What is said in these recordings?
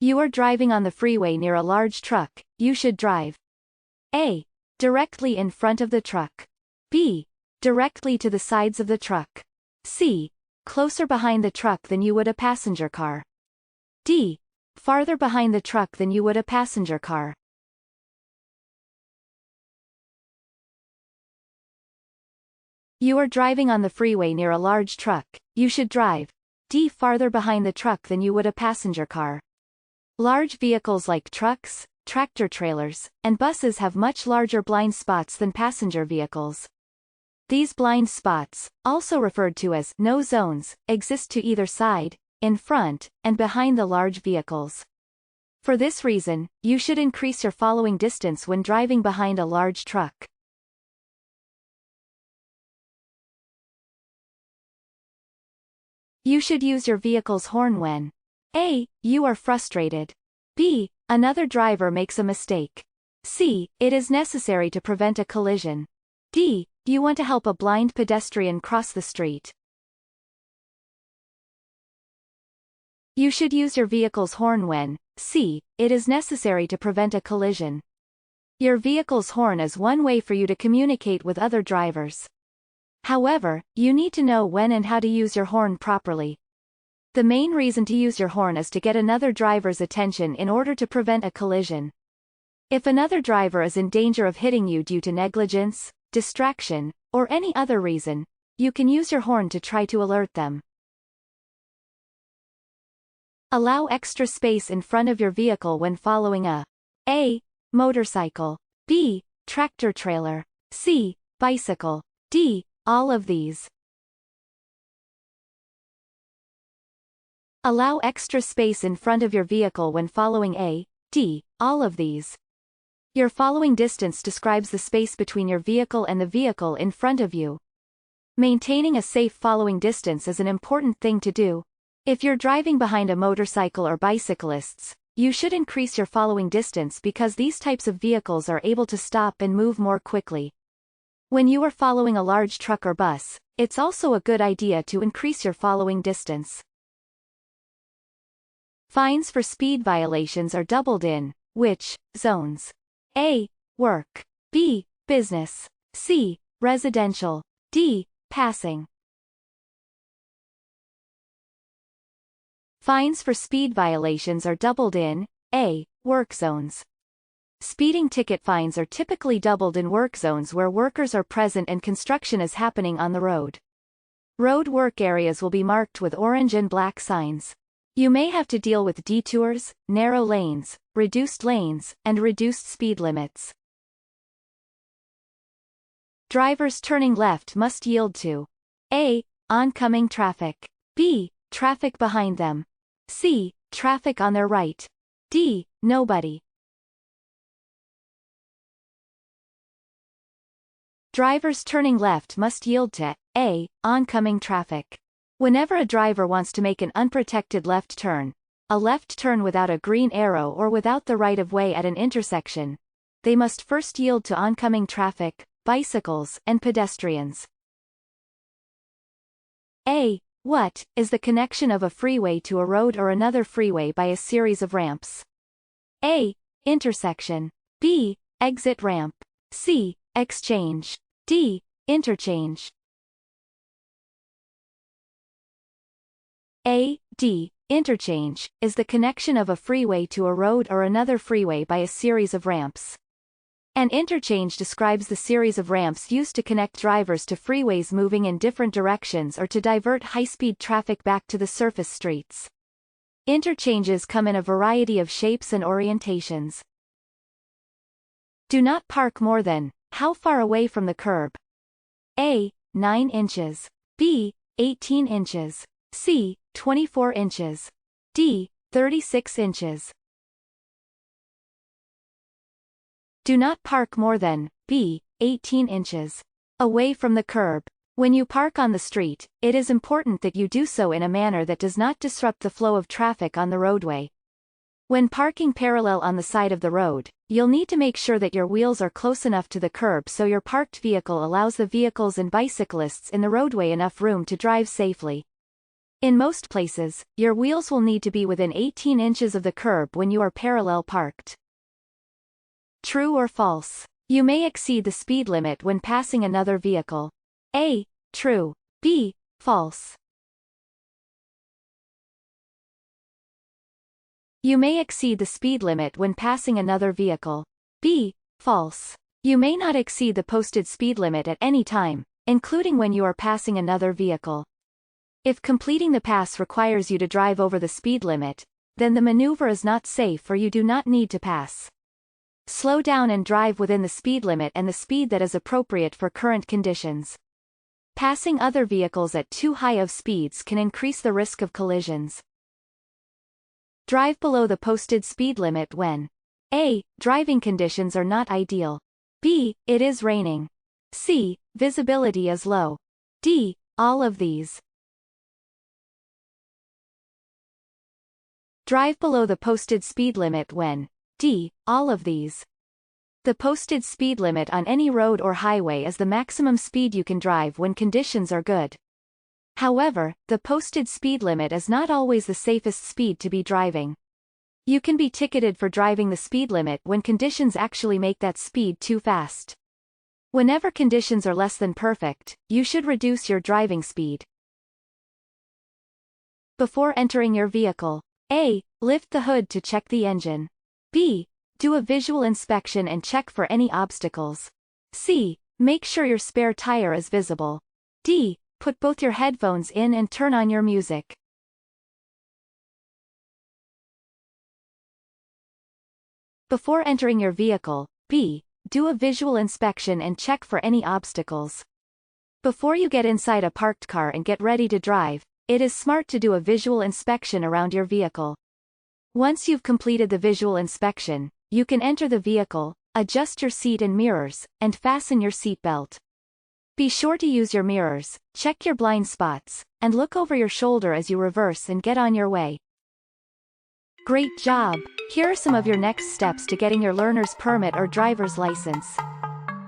You are driving on the freeway near a large truck. You should drive A. Directly in front of the truck. B. Directly to the sides of the truck. C. Closer behind the truck than you would a passenger car. D. Farther behind the truck than you would a passenger car. You are driving on the freeway near a large truck. You should drive D. Farther behind the truck than you would a passenger car. Large vehicles like trucks, tractor-trailers, and buses have much larger blind spots than passenger vehicles. These blind spots, also referred to as no zones, exist to either side, in front, and behind the large vehicles. For this reason, you should increase your following distance when driving behind a large truck. You should use your vehicle's horn when A. You are frustrated. B. Another driver makes a mistake. C. It is necessary to prevent a collision. D. You want to help a blind pedestrian cross the street. You should use your vehicle's horn when C. It is necessary to prevent a collision. Your vehicle's horn is one way for you to communicate with other drivers. However, you need to know when and how to use your horn properly. The main reason to use your horn is to get another driver's attention in order to prevent a collision. If another driver is in danger of hitting you due to negligence, distraction, or any other reason, you can use your horn to try to alert them. Allow extra space in front of your vehicle when following A. Motorcycle. B. Tractor-trailer. C. Bicycle. D. All of these. Allow extra space in front of your vehicle when following A. D. All of these. Your following distance describes the space between your vehicle and the vehicle in front of you. Maintaining a safe following distance is an important thing to do. If you're driving behind a motorcycle or bicyclists, you should increase your following distance because these types of vehicles are able to stop and move more quickly. When you are following a large truck or bus, it's also a good idea to increase your following distance. Fines for speed violations are doubled in which zones? A. Work. B. Business. C. Residential. D. Passing. Fines for speed violations are doubled in A. Work zones. Speeding ticket fines are typically doubled in work zones where workers are present and construction is happening on the road. Road work areas will be marked with orange and black signs. You may have to deal with detours, narrow lanes, reduced lanes, and reduced speed limits. Drivers turning left must yield to A. Oncoming traffic. B. Traffic behind them. C. Traffic on their right. D. Nobody. Drivers turning left must yield to A. Oncoming traffic. Whenever a driver wants to make an unprotected left turn, a left turn without a green arrow or without the right-of-way at an intersection, they must first yield to oncoming traffic, bicycles, and pedestrians. A. What is the connection of a freeway to a road or another freeway by a series of ramps? A. Intersection. B. Exit ramp. C. Exchange. D. Interchange. A. D. Interchange is the connection of a freeway to a road or another freeway by a series of ramps. An interchange describes the series of ramps used to connect drivers to freeways moving in different directions or to divert high-speed traffic back to the surface streets. Interchanges come in a variety of shapes and orientations. Do not park more than how far away from the curb? A. 9 inches. B. 18 inches. C. 24 inches. D. 36 inches. Do not park more than B. 18 inches away from the curb. When you park on the street, it is important that you do so in a manner that does not disrupt the flow of traffic on the roadway. When parking parallel on the side of the road, you'll need to make sure that your wheels are close enough to the curb so your parked vehicle allows the vehicles and bicyclists in the roadway enough room to drive safely. In most places, your wheels will need to be within 18 inches of the curb when you are parallel parked. True or false? You may exceed the speed limit when passing another vehicle. A. True. B. False. You may exceed the speed limit when passing another vehicle. B. False. You may not exceed the posted speed limit at any time, including when you are passing another vehicle. If completing the pass requires you to drive over the speed limit, then the maneuver is not safe or you do not need to pass. Slow down and drive within the speed limit and the speed that is appropriate for current conditions. Passing other vehicles at too high of speeds can increase the risk of collisions. Drive below the posted speed limit when A. Driving conditions are not ideal. B. It is raining. C. Visibility is low. D. All of these. Drive below the posted speed limit when D. All of these. The posted speed limit on any road or highway is the maximum speed you can drive when conditions are good. However, the posted speed limit is not always the safest speed to be driving. You can be ticketed for driving the speed limit when conditions actually make that speed too fast. Whenever conditions are less than perfect, you should reduce your driving speed. Before entering your vehicle. A. Lift the hood to check the engine. B. Do a visual inspection and check for any obstacles. C. Make sure your spare tire is visible. D. Put both your headphones in and turn on your music. Before entering your vehicle. B. Do a visual inspection and check for any obstacles. Before you get inside a parked car and get ready to drive, it is smart to do a visual inspection around your vehicle. Once you've completed the visual inspection, you can enter the vehicle, adjust your seat and mirrors, and fasten your seatbelt. Be sure to use your mirrors, check your blind spots, and look over your shoulder as you reverse and get on your way. Great job! Here are some of your next steps to getting your learner's permit or driver's license.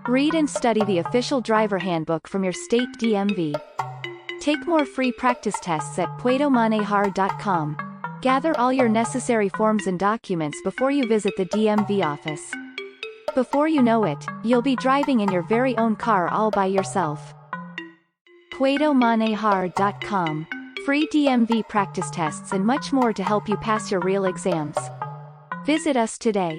Read and study the official driver handbook from your state DMV. Take more free practice tests at puedomanejar.com. Gather all your necessary forms and documents before you visit the DMV office. Before you know it, you'll be driving in your very own car all by yourself. puedomanejar.com. Free DMV practice tests and much more to help you pass your real exams. Visit us today.